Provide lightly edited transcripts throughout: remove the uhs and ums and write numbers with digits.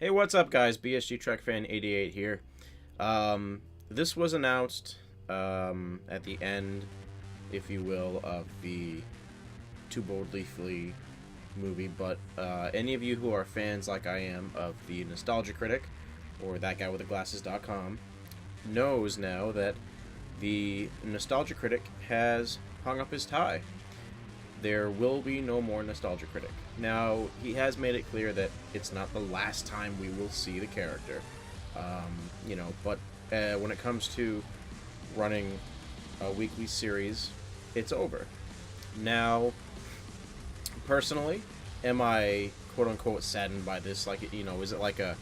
Hey, what's up, guys? BSG Trek Fan 88 here. This was announced at the end, if you will, of the Too Boldly Flee movie. But any of you who are fans, like I am, of the Nostalgia Critic or that guy with the glasses.com knows now that the Nostalgia Critic has hung up his tie. There will be no more Nostalgia Critic. Now, he has made it clear that it's not the last time we will see the character. But when it comes to running a weekly series, it's over. Now, personally, am I quote-unquote saddened by this? Is it like a,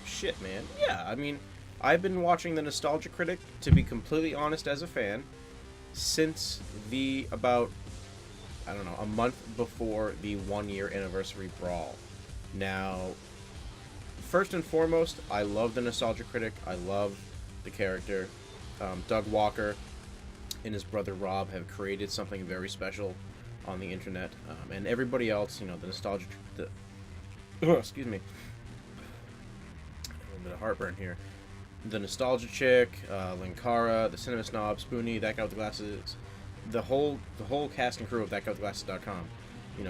shit, man? Yeah, I mean, I've been watching the Nostalgia Critic, to be completely honest, as a fan, since a month before the 1 year anniversary brawl. Now, first and foremost, I love the Nostalgia Critic. I love the character. Doug Walker and his brother Rob have created something very special on the internet. And everybody else, the Nostalgia... excuse me. A little bit of heartburn here. The Nostalgia Chick, Linkara, the Cinema Snob, Spoonie, that guy with the glasses... The whole cast and crew of thatguywithglasses.com,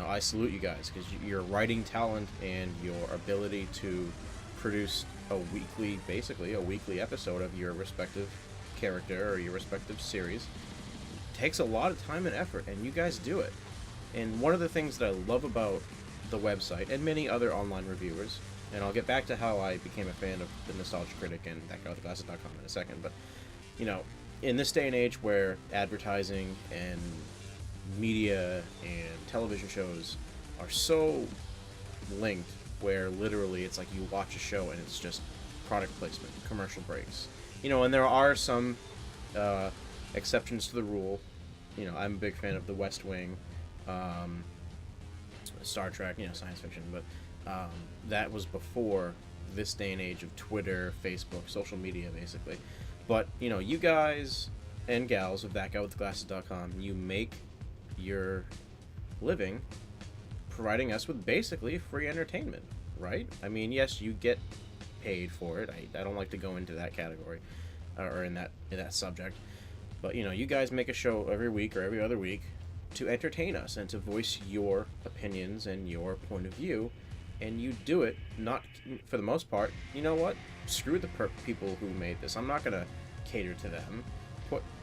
I salute you guys, because your writing talent and your ability to produce basically a weekly episode of your respective character or your respective series takes a lot of time and effort, and you guys do it. And one of the things that I love about the website and many other online reviewers, and I'll get back to how I became a fan of the Nostalgia Critic and thatguywithglasses.com in a second, but in this day and age where advertising and media and television shows are so linked, where literally it's like you watch a show and it's just product placement, commercial breaks, and there are some exceptions to the rule. I'm a big fan of The West Wing, Star Trek, science fiction, but that was before this day and age of Twitter, Facebook, social media, basically. But, you guys and gals of thatguywithglasses.com, you make your living providing us with basically free entertainment, right? I mean, yes, you get paid for it. I don't like to go into that category or in that subject. But, you guys make a show every week or every other week to entertain us and to voice your opinions and your point of view. And you do it, not for the most part, you know what? Screw the people who made this. I'm not going to cater to them.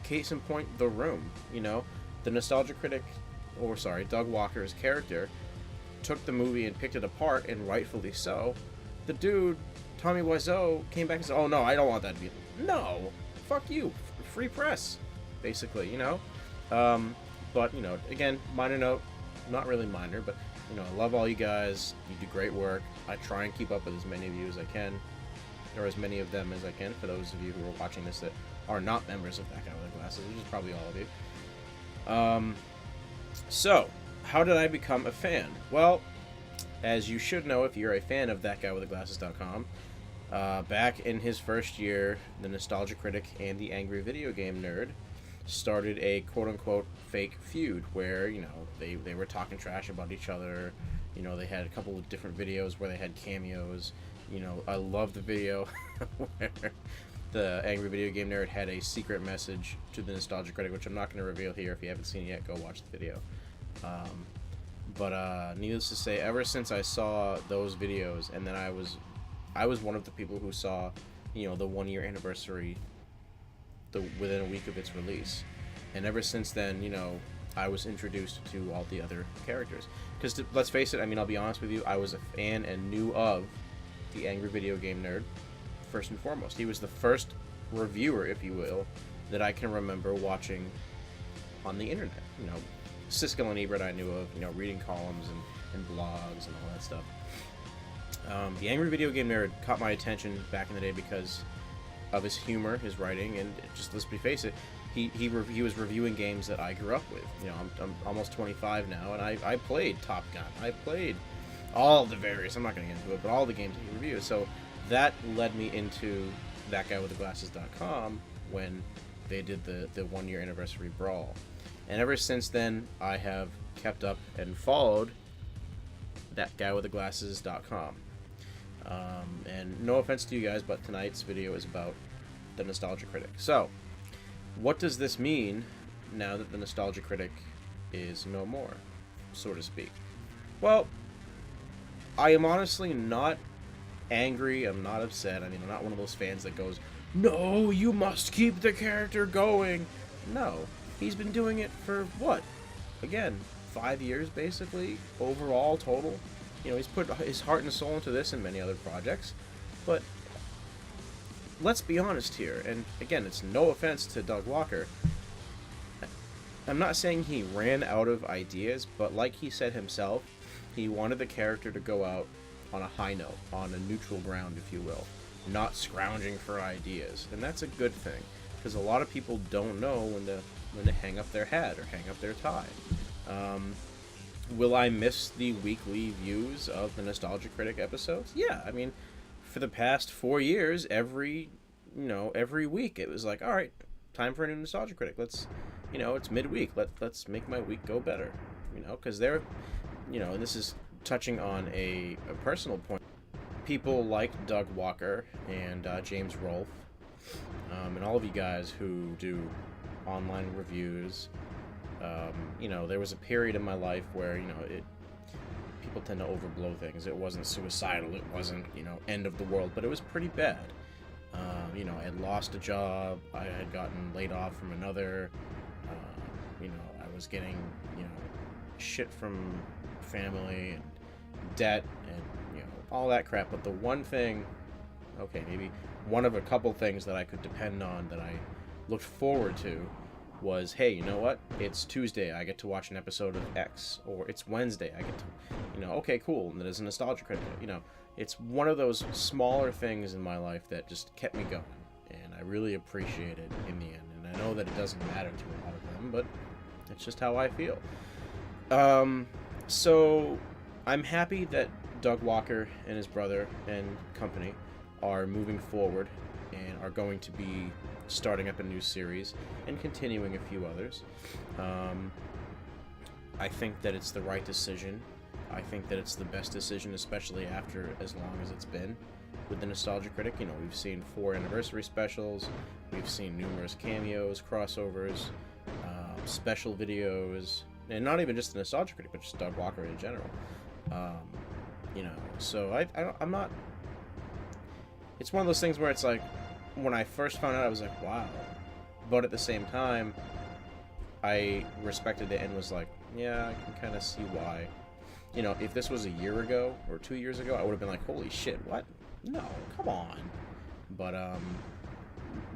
Case in point, The Room. The Nostalgia Critic, Doug Walker's character, took the movie and picked it apart, and rightfully so. The dude, Tommy Wiseau, came back and said, oh no, I don't want that to be... No! Fuck you! Free press! Basically, But, again, minor note, not really minor, but I love all you guys. You do great work. I try and keep up with as many of you as I can, or as many of them as I can, for those of you who are watching this that are not members of That Guy with the Glasses, which is probably all of you. So, how did I become a fan? Well, as you should know if you're a fan of thatguywiththeglasses.com, back in his first year, the Nostalgia Critic and the Angry Video Game Nerd started a quote-unquote fake feud where, they were talking trash about each other. They had a couple of different videos where they had cameos. I love the video where the Angry Video Game Nerd had a secret message to the Nostalgia Critic, which I'm not going to reveal here. If you haven't seen it yet, go watch the video. But needless to say, ever since I saw those videos, and then I was one of the people who saw, the 1 year anniversary within a week of its release. And ever since then, I was introduced to all the other characters. Because let's face it, I'll be honest with you, I was a fan and knew of the Angry Video Game Nerd first and foremost. He was the first reviewer, if you will, that I can remember watching on the internet. Siskel and Ebert I knew of, reading columns and blogs and all that stuff. The Angry Video Game Nerd caught my attention back in the day because of his humor, his writing, and just, let's face it, he was reviewing games that I grew up with. I'm almost 25 now, and I played Top Gun. I played all the various, I'm not going to get into it, but all the games that he reviewed. So that led me into thatguywiththeglasses.com when they did the 1 year anniversary brawl. And ever since then, I have kept up and followed thatguywiththeglasses.com. And no offense to you guys, but tonight's video is about the Nostalgia Critic. So, what does this mean now that the Nostalgia Critic is no more, so to speak? Well, I am honestly not angry. I'm not upset. I mean, I'm not one of those fans that goes, "No, you must keep the character going." No, he's been doing it for what? Again, 5 years basically overall total. You know, he's put his heart and soul into this and many other projects. But let's be honest here, and again, it's no offense to Doug Walker. I'm not saying he ran out of ideas, but like he said himself, he wanted the character to go out on a high note, on a neutral ground, if you will, not scrounging for ideas. And that's a good thing, because a lot of people don't know when to hang up their hat or hang up their tie. Will I miss the weekly views of the Nostalgia Critic episodes? Yeah, I mean, for the past 4 years, every week it was like, all right, time for a new Nostalgia Critic. Let's, it's midweek. Let's make my week go better. Because they're, and this is touching on a personal point. People like Doug Walker and James Rolfe, and all of you guys who do online reviews. There was a period in my life where, people tend to overblow things. It wasn't suicidal, it wasn't, end of the world, but it was pretty bad. I had lost a job, I had gotten laid off from another, I was getting, shit from family and debt and, all that crap. But the one thing, okay, maybe one of a couple things that I could depend on that I looked forward to was, hey, you know what? It's Tuesday, I get to watch an episode of X, or it's Wednesday, I get to, okay, cool, and there's a Nostalgia Critic. It's one of those smaller things in my life that just kept me going, and I really appreciate it in the end. And I know that it doesn't matter to a lot of them, but it's just how I feel. So I'm happy that Doug Walker and his brother and company are moving forward and are going to be starting up a new series and continuing a few others. I think that it's the right decision. I think that it's the best decision, especially after as long as it's been with the Nostalgia Critic. We've seen 4 anniversary specials, we've seen numerous cameos, crossovers, special videos, and not even just the Nostalgia Critic, but just Doug Walker in general. So I'm not. It's one of those things where it's like, when I first found out, I was like, wow. But at the same time, I respected it and was like, yeah, I can kind of see why. If this was a year ago or 2 years ago, I would have been like, holy shit, what? No, come on. But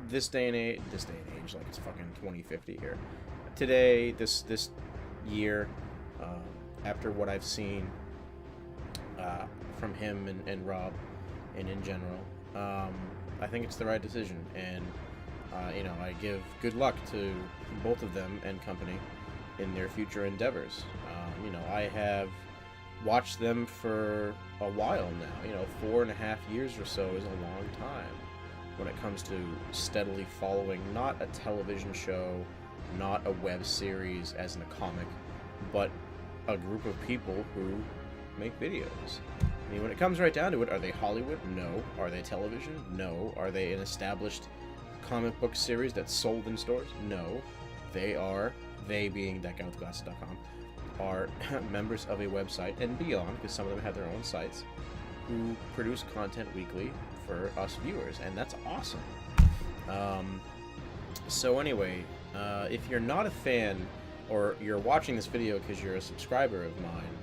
this day and age, like it's fucking 2050 here. Today, this year, after what I've seen from him and Rob, and in general, I think it's the right decision, and I give good luck to both of them and company in their future endeavors. I have watched them for a while now. 4.5 years or so is a long time when it comes to steadily following not a television show, not a web series as in a comic, but a group of people who make videos. I mean, when it comes right down to it, are they Hollywood? No. Are they television? No. Are they an established comic book series that's sold in stores? No. They being ThatGuyWithGlasses.com, are members of a website and beyond, because some of them have their own sites, who produce content weekly for us viewers, and that's awesome. So anyway, if you're not a fan, or you're watching this video because you're a subscriber of mine,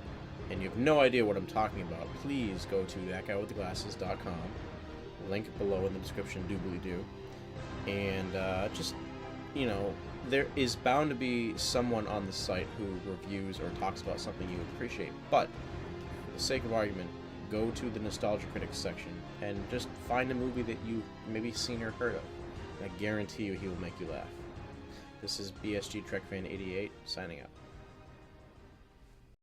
and you have no idea what I'm talking about, please go to ThatGuyWithGlasses.com. Link below in the description, doobly doo. And there is bound to be someone on the site who reviews or talks about something you appreciate. But for the sake of argument, go to the Nostalgia Critics section and just find a movie that you've maybe seen or heard of. I guarantee you he will make you laugh. This is BSG TrekFan88 signing out.